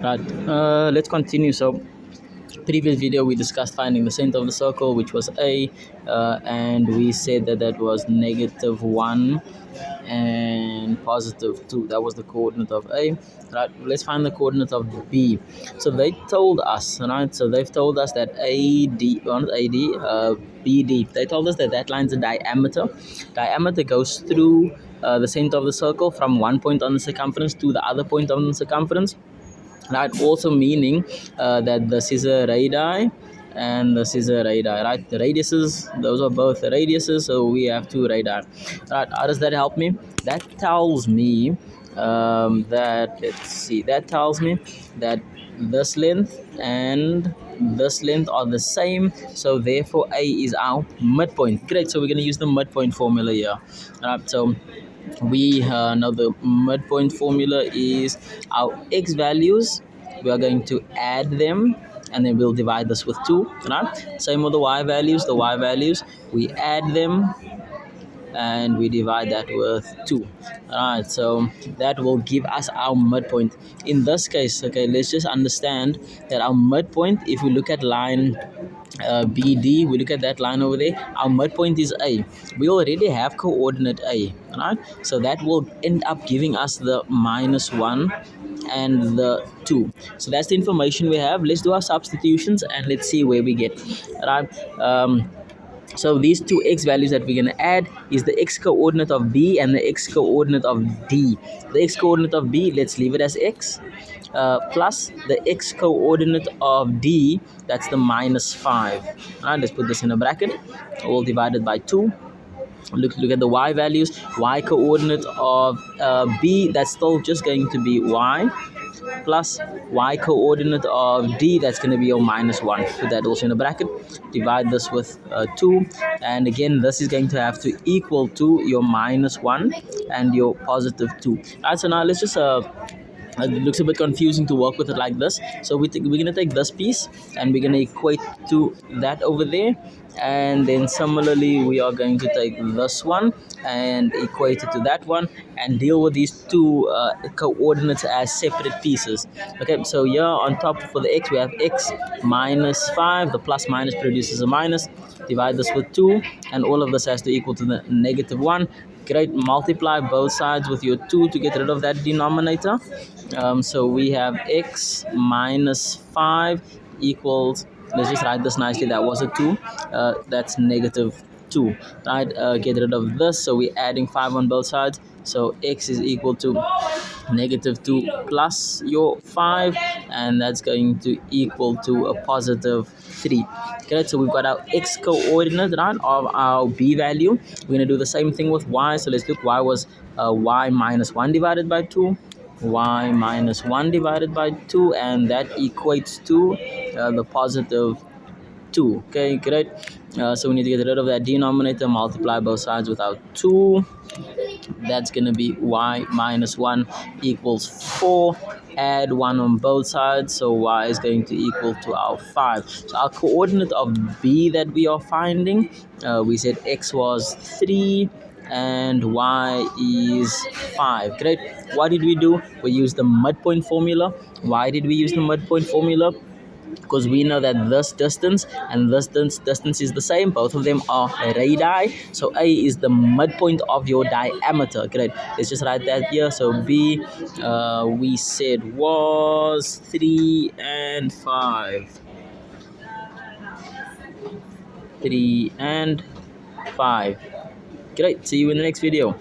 Right. Let's continue. So, previous video we discussed finding the center of the circle, which was a, and we said that that was -1 and +2. That was the coordinate of a. Right. Let's find the coordinate of b. So they told us, right? So they've told us that AD, not AD, BD. They told us that that line's a diameter. Diameter goes through the center of the circle from one point on the circumference to the other point on the circumference, right? Also meaning that the scissor radii and the scissor radii, right? The radiuses, those are both the radiuses, so we have two radii, right? How does that help me? That tells me that, let's see, that tells me that this length and this length are the same, so therefore a is our midpoint. Great, so we're going to use the midpoint formula here, right? So we now the midpoint formula is our x values. We are going to add them, and then we'll divide this with 2, right? Same with the y values. The y values, we add them and we divide that with 2. All right, so that will give us our midpoint. In this case, okay, let's just understand that our midpoint, if we look at line BD, we look at that line over there, our midpoint is A. We already have coordinate A, right? So that will end up giving us the -1 and the 2. So that's the information we have. Let's do our substitutions and let's see where we get, right? So these two x values that we're going to add is the x coordinate of b and the x coordinate of d. The x coordinate of b, let's leave it as x, plus the x coordinate of d, that's the -5. All right, let's put this in a bracket, all divided by 2. Look at the y values. Y coordinate of b, that's still just going to be y, plus y coordinate of d, that's going to be your -1. Put that also in a bracket, divide this with 2, and again this is going to have to equal to your -1 and your +2. Alright, so now let's just it looks a bit confusing to work with it like this. So we're going to take this piece and we're going to equate to that over there, and then similarly we are going to take this one and equate it to that one, and deal with these two coordinates as separate pieces. Okay, so here on top for the x we have x -5, the plus minus produces a minus, divide this with 2, and all of this has to equal to the -1. Great, multiply both sides with your 2 to get rid of that denominator. So we have x -5 equals, let's just write this nicely, that was a 2, that's -2, right? Get rid of this, so we're adding 5 on both sides, so x is equal to -2 plus your 5, and that's going to equal to a +3. Okay, so we've got our x coordinate, right, of our b value. We're going to do the same thing with y. So let's look. Y was y -1 divided by 2, y -1 divided by 2, and that equates to the +2. Okay, great. So we need to get rid of that denominator, multiply both sides with our 2. That's going to be y -1 equals 4. Add 1 on both sides, so y is going to equal to our 5. So our coordinate of b that we are finding, we said x was 3 and y is 5. Great. What did we do? We used the midpoint formula. Why did we use the midpoint formula? Because we know that this distance and this distance is the same. Both of them are radii, so a is the midpoint of your diameter. Great, let's just write that here. So b, we said was 3 and 5, 3 and 5. Great, see you in the next video.